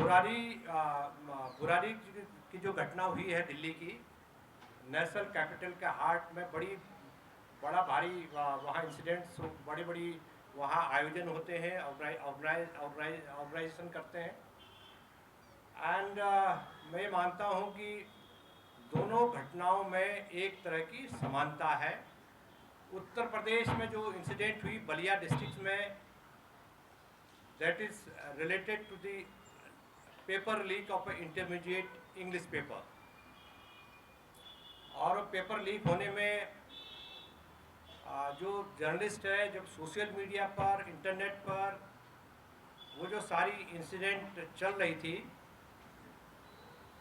बुरारी की जो घटना हुई है दिल्ली की, नेशनल कैपिटल के हार्ट में बड़ा भारी वहाँ इंसिडेंट्स बड़ी वहाँ आयोजन होते हैं, ऑर्गेनाइजेशन करते हैं। एंड मैं मानता हूँ कि दोनों घटनाओं में एक तरह की समानता है। उत्तर प्रदेश में जो इंसिडेंट हुई बलिया डिस्ट्रिक्ट में, that is related to the paper leak of intermediate English paper. और पेपर लीक होने में जो जर्नलिस्ट है, जब सोशल मीडिया पर, इंटरनेट पर वो जो सारी इंसिडेंट चल रही थी,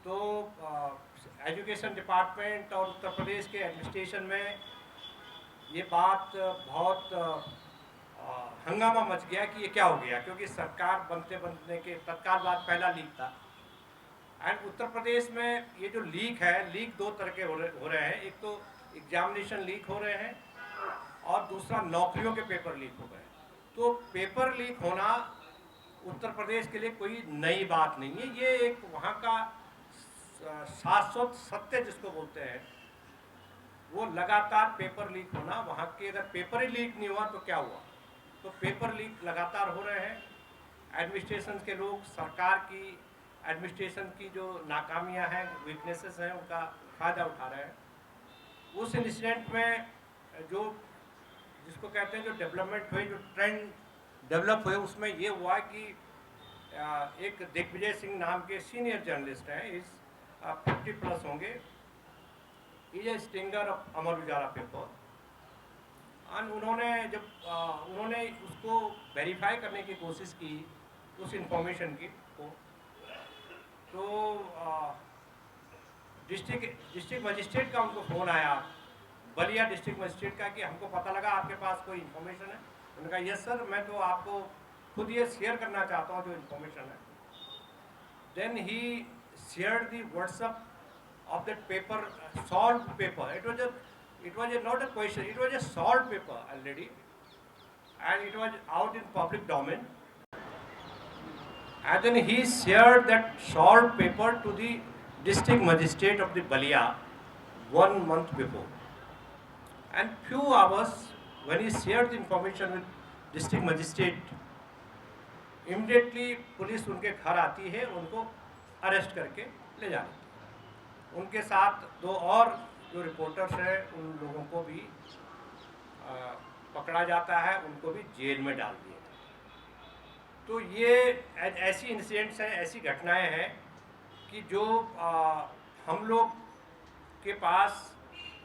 तो एजुकेशन डिपार्टमेंट और उत्तर प्रदेश के एडमिनिस्ट्रेशन में ये बात बहुत हंगामा मच गया कि ये क्या हो गया, क्योंकि सरकार बनने के तत्काल बाद पहला लीक था। एंड उत्तर प्रदेश में ये जो लीक है, लीक दो तरह के हो रहे हैं। एक तो एग्जामिनेशन लीक हो रहे हैं और दूसरा नौकरियों के पेपर लीक हो गए। तो पेपर लीक होना उत्तर प्रदेश के लिए कोई नई बात नहीं है। ये एक वहाँ का शाश्वत सत्य जिसको बोलते हैं, वो लगातार पेपर लीक होना। वहाँ के अगर पेपर ही लीक नहीं हुआ तो क्या हुआ? तो पेपर लीक लगातार हो रहे हैं। एडमिनिस्ट्रेशन के लोग सरकार की एडमिनिस्ट्रेशन की जो नाकामियां हैं, वीकनेसेस हैं, उनका फ़ायदा उठा रहे हैं। उस इंसिडेंट में जो जिसको कहते हैं जो डेवलपमेंट हुए, जो ट्रेंड डेवलप हुए, उसमें ये हुआ कि एक दिग्विजय सिंह नाम के सीनियर जर्नलिस्ट हैं, इस 50+ होंगे, is a stinger of Amar Ujala paper. और उन्होंने उसको वेरीफाई करने की कोशिश की, उस इंफॉर्मेशन की को, तो डिस्ट्रिक्ट मजिस्ट्रेट का उनको फ़ोन आया, बलिया डिस्ट्रिक्ट मजिस्ट्रेट का, कि हमको पता लगा आपके पास कोई इन्फॉर्मेशन है। उन्होंने कहा यस सर, मैं तो आपको खुद ये शेयर करना चाहता हूँ जो इन्फॉर्मेशन है। Then he shared the WhatsApp of that paper, solved paper. It was not a question, it was a solved paper already, and it was out in public domain. And then he shared that solved paper to the district magistrate of the Balia 1 month before. And few hours when he shared the information with district magistrate, immediately police उनके घर आती है, उनको arrest करके ले जाती है। उनके साथ 2 और जो रिपोर्टर्स हैं, उन लोगों को भी पकड़ा जाता है, उनको भी जेल में डाल दिया जाता है। तो ये ऐसी इंसिडेंट्स हैं, ऐसी घटनाएं हैं कि जो हम लोग के पास,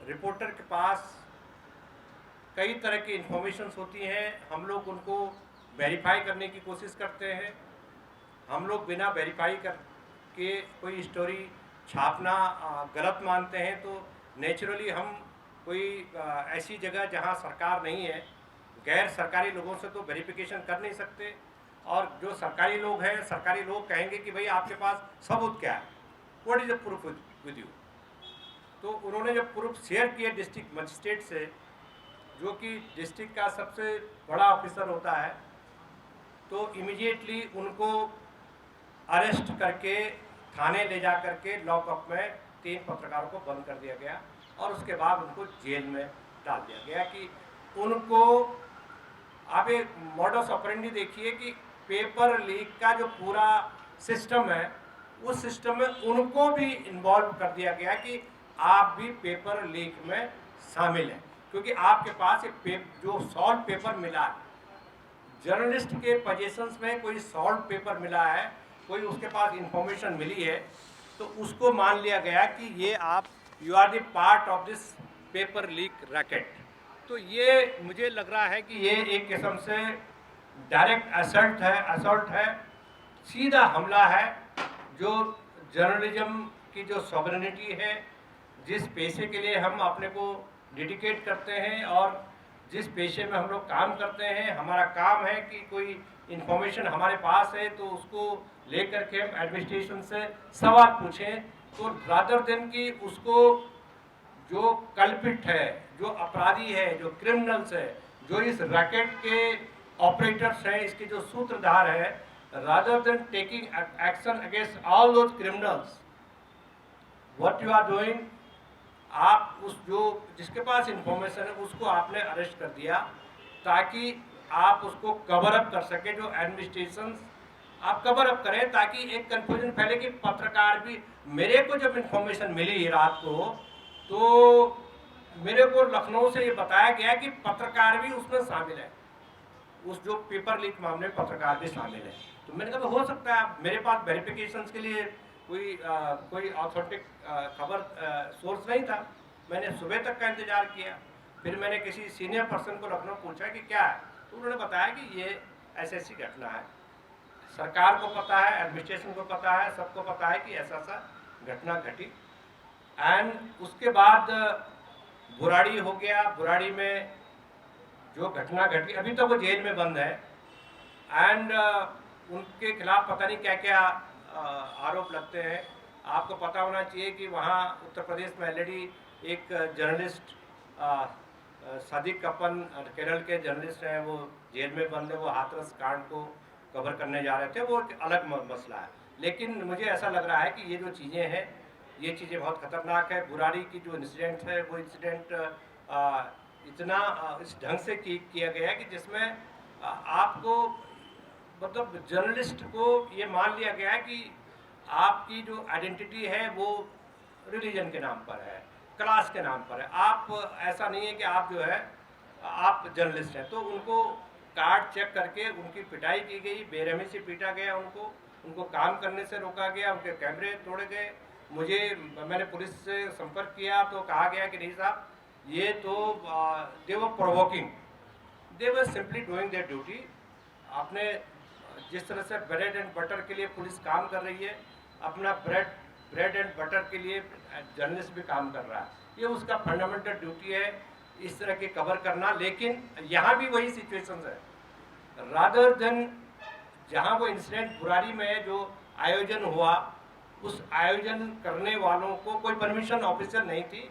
रिपोर्टर के पास कई तरह की इंफॉर्मेशंस होती हैं। हम लोग उनको वेरीफाई करने की कोशिश करते हैं। हम लोग बिना वेरीफाई करके कोई स्टोरी छापना गलत मानते हैं, तो नेचुरली हम कोई ऐसी जगह जहां सरकार नहीं है, गैर सरकारी लोगों से तो वेरिफिकेशन कर नहीं सकते। और जो सरकारी लोग हैं, सरकारी लोग कहेंगे कि भाई आपके पास सबूत क्या है, what is the proof with you. तो उन्होंने जब प्रूफ शेयर किए डिस्ट्रिक्ट मजिस्ट्रेट से, जो कि डिस्ट्रिक्ट का सबसे बड़ा ऑफिसर होता है, तो इमीडिएटली उनको अरेस्ट करके थाने ले जा करके लॉकअप में 3 पत्रकारों को बंद कर दिया गया और उसके बाद उनको जेल में डाल दिया गया। कि उनको आप एक मॉडस ऑपरेंडी देखिए कि पेपर लीक का जो पूरा सिस्टम है, उस सिस्टम में उनको भी इन्वॉल्व कर दिया गया कि आप भी पेपर लीक में शामिल हैं, क्योंकि आपके पास एक जो सॉल्व पेपर मिला है, जर्नलिस्ट के पोजीशंस में कोई सॉल्व पेपर मिला है, कोई उसके पास इंफॉर्मेशन मिली है, तो उसको मान लिया गया कि ये आप you are the part of this paper leak racket. तो ये मुझे लग रहा है कि ये एक किस्म से डायरेक्ट असल्ट है, सीधा हमला है, जो जर्नलिज्म की जो सॉवरेनिटी है, जिस पेशे के लिए हम अपने को डेडिकेट करते हैं और जिस पेशे में हम लोग काम करते हैं, हमारा काम है कि कोई इन्फॉर्मेशन हमारे पास है तो उसको लेकर के हम एडमिनिस्ट्रेशन से सवाल पूछें। तो रादर देन कि उसको जो कल्पिट है, जो अपराधी है, जो क्रिमिनल्स है, जो इस रैकेट के ऑपरेटर्स हैं, इसके जो सूत्रधार हैं, rather than taking action against all those criminals, what you are doing, आप उस जो जिसके पास इंफॉर्मेशन है उसको आपने अरेस्ट कर दिया ताकि आप उसको कवर अप कर सके, जो एडमिनिस्ट्रेशन आप कवर अप करें ताकि एक कंफ्यूजन फैले कि पत्रकार भी। मेरे को जब इंफॉर्मेशन मिली रात को तो मेरे को लखनऊ से ये बताया गया कि पत्रकार भी उसमें शामिल है, उस जो पेपर लीक मामले में पत्रकार भी शामिल है। तो मैंने कहा हो सकता है, मेरे पास वेरिफिकेशन के लिए कोई ऑथेंटिक खबर सोर्स नहीं था। मैंने सुबह तक का इंतजार किया, फिर मैंने किसी सीनियर पर्सन को लखनऊ पूछा कि क्या है, तो उन्होंने बताया कि ये ऐसी घटना है, सरकार को पता है, एडमिनिस्ट्रेशन को पता है, सबको पता है कि ऐसा घटना घटी। एंड उसके बाद बुराड़ी हो गया, बुराड़ी में जो घटना घटी अभी तक वो जेल में बंद है एंड उनके खिलाफ पता नहीं क्या क्या आरोप लगते हैं। आपको पता होना चाहिए कि वहाँ उत्तर प्रदेश में ऑलरेडी एक जर्नलिस्ट सादिक अपन केरल के जर्नलिस्ट हैं, वो जेल में बंद है, वो हाथरस कांड को कवर करने जा रहे थे, वो एक अलग मसला है। लेकिन मुझे ऐसा लग रहा है कि ये जो चीज़ें हैं ये चीज़ें बहुत ख़तरनाक है। बुराड़ी की जो इंसिडेंट है वो इंसिडेंट इतना इस ढंग से किया गया है कि जिसमें आपको मतलब जर्नलिस्ट को ये मान लिया गया है कि आपकी जो आइडेंटिटी है वो रिलीजन के नाम पर है, क्लास के नाम पर है। आप ऐसा नहीं है कि आप जो है आप जर्नलिस्ट हैं। तो उनको कार्ड चेक करके उनकी पिटाई की गई, बेरहमी से पीटा गया, उनको काम करने से रोका गया, उनके कैमरे तोड़े गए। मैंने पुलिस से संपर्क किया तो कहा गया कि नहीं साहब, ये तो they were provoking, they were simply doing their duty. आपने जिस तरह से ब्रेड एंड बटर के लिए पुलिस काम कर रही है, अपना ब्रेड एंड बटर के लिए जर्नलिस्ट भी काम कर रहा है, ये उसका फंडामेंटल ड्यूटी है इस तरह के कवर करना। लेकिन यहाँ भी वही सिचुएशन है, रादर देन जहाँ वो इंसिडेंट बुराड़ी में जो आयोजन हुआ, उस आयोजन करने वालों को कोई परमिशन ऑफिशियल नहीं थी।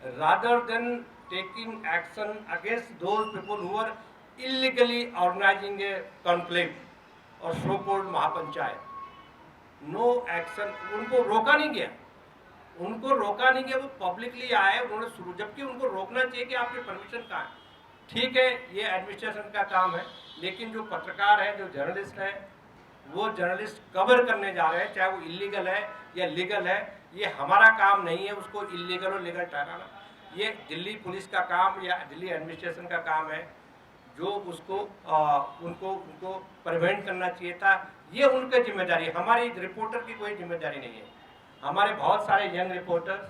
Rather than taking action against those people who are illegally organising a conclave और so called mahapanchayat, no action, उनको रोका नहीं गया, वो पब्लिकली आए, उन्होंने शुरू, जबकि उनको रोकना चाहिए कि आपकी परमिशन कहाँ है। ठीक है, ये एडमिनिस्ट्रेशन का काम है, लेकिन जो पत्रकार है, जो जर्नलिस्ट है, वो जर्नलिस्ट कवर करने जा रहे हैं, चाहे वो इलीगल है या लीगल है, ये हमारा काम नहीं है उसको इलीगल और लीगल ठहराना। ये दिल्ली पुलिस का काम या दिल्ली एडमिनिस्ट्रेशन का काम है, जो उसको उनको प्रिवेंट करना चाहिए था। ये उनका जिम्मेदारी है, हमारी रिपोर्टर की कोई जिम्मेदारी नहीं है। हमारे बहुत सारे यंग रिपोर्टर्स,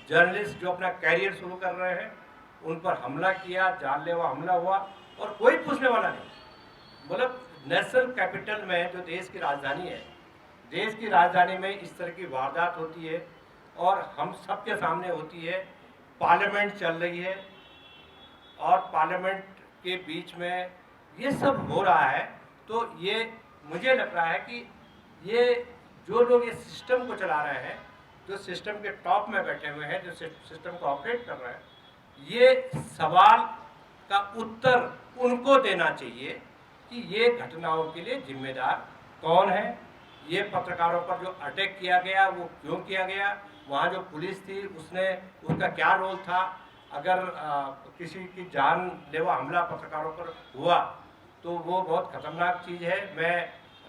जर्नलिस्ट जो अपना कैरियर शुरू कर रहे हैं, उन पर हमला किया, जानलेवा हमला हुआ और कोई पूछने वाला नहीं। मतलब नेशनल कैपिटल में, जो देश की राजधानी है, देश की राजधानी में इस तरह की वारदात होती है और हम सबके सामने होती है। पार्लियामेंट चल रही है और पार्लियामेंट के बीच में ये सब हो रहा है, तो ये मुझे लग रहा है कि ये जो लोग इस सिस्टम को चला रहे हैं, जो सिस्टम के टॉप में बैठे हुए हैं, जो सिस्टम को ऑपरेट कर रहे हैं, ये सवाल का उत्तर उनको देना चाहिए कि ये घटनाओं के लिए जिम्मेदार कौन है। ये पत्रकारों पर जो अटैक किया गया वो क्यों किया गया, वहाँ जो पुलिस थी उसका क्या रोल था। अगर किसी की जानलेवा हमला पत्रकारों पर हुआ तो वो बहुत ख़तरनाक चीज़ है।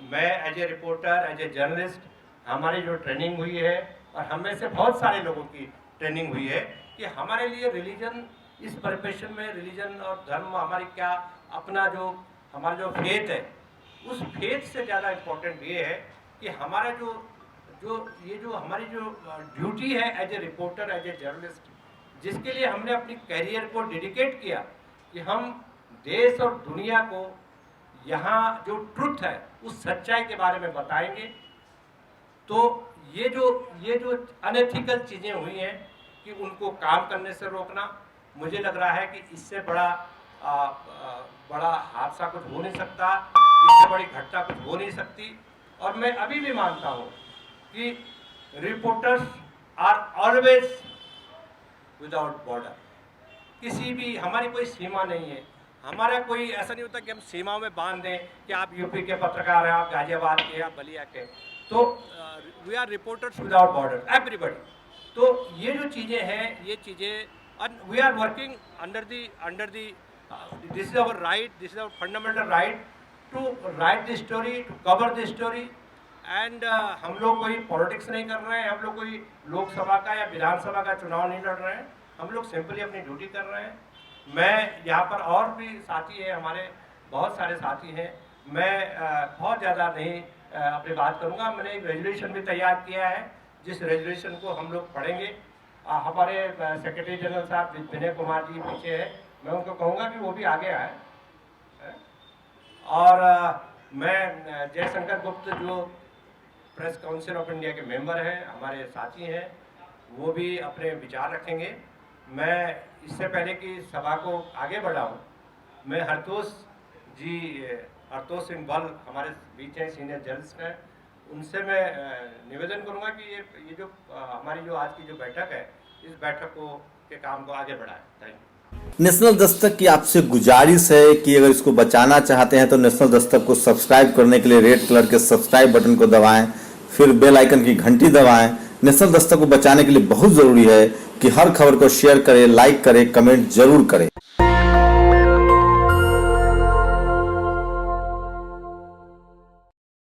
मैं as a reporter, as a journalist, हमारी जो ट्रेनिंग हुई है और हम में से बहुत सारे लोगों की ट्रेनिंग हुई है कि हमारे लिए रिलीजन, इस प्रिपरेशन में रिलीजन और धर्म हमारी क्या, अपना जो हमारा जो फेथ है, उस फेथ से ज़्यादा इम्पोर्टेंट ये है कि हमारा जो हमारी जो ड्यूटी है as a reporter, as a journalist, जिसके लिए हमने अपनी कैरियर को डेडिकेट किया कि हम देश और दुनिया को यहाँ जो ट्रुथ है उस सच्चाई के बारे में बताएंगे। तो ये जो अनएथिकल चीज़ें हुई हैं कि उनको काम करने से रोकना, मुझे लग रहा है कि इससे बड़ा हादसा कुछ हो नहीं सकता, इससे बड़ी घटना कुछ हो नहीं सकती। और मैं अभी भी मानता हूँ कि reporters are always without border, किसी भी, हमारी कोई सीमा नहीं है, हमारा कोई ऐसा नहीं होता कि हम सीमाओं में बांध दें कि आप यूपी के पत्रकार हैं, आप गाजियाबाद के, आप बलिया के, तो we are reporters without border everybody. तो ये जो चीज़ें हैं, ये चीज़ें we are working under the this is our right, this is our fundamental right to write the story, to cover the story. And हम लोग कोई पॉलिटिक्स नहीं कर रहे हैं, हम लोग कोई लोकसभा का या विधानसभा का चुनाव नहीं लड़ रहे हैं, हम लोग सिंपली अपनी ड्यूटी कर रहे हैं। मैं यहाँ पर और भी साथी हैं, हमारे बहुत सारे साथी हैं, मैं बहुत ज़्यादा नहीं अपनी बात करूँगा। मैंने एक रेजोल्यूशन भी तैयार किया है, जिस रेजोल्यूशन को हम लोग पढ़ेंगे। हमारे सेक्रेटरी जनरल साहब विनय कुमार जी पीछे है, मैं उनको कहूँगा कि वो भी आगे आए। और मैं जयशंकर गुप्त जो प्रेस काउंसिल ऑफ इंडिया के मेंबर हैं, हमारे साथी हैं, वो भी अपने विचार रखेंगे। मैं इससे पहले कि सभा को आगे बढ़ाऊं, मैं हरतोष सिंह बल हमारे बीच हैं, सीनियर जर्नलिस्ट हैं, उनसे मैं निवेदन करूंगा कि ये जो हमारी जो आज की जो बैठक है, इस बैठक को के काम को आगे बढ़ाएं। Thank you. नेशनल दस्तक की आपसे गुजारिश है कि अगर इसको बचाना चाहते हैं तो नेशनल दस्तक को सब्सक्राइब करने के लिए रेड कलर के सब्सक्राइब बटन को दबाएं, फिर बेल आइकन की घंटी दबाएं। नेशनल दस्तक को बचाने के लिए बहुत जरूरी है कि हर खबर को शेयर करें, लाइक करें, कमेंट जरूर करें।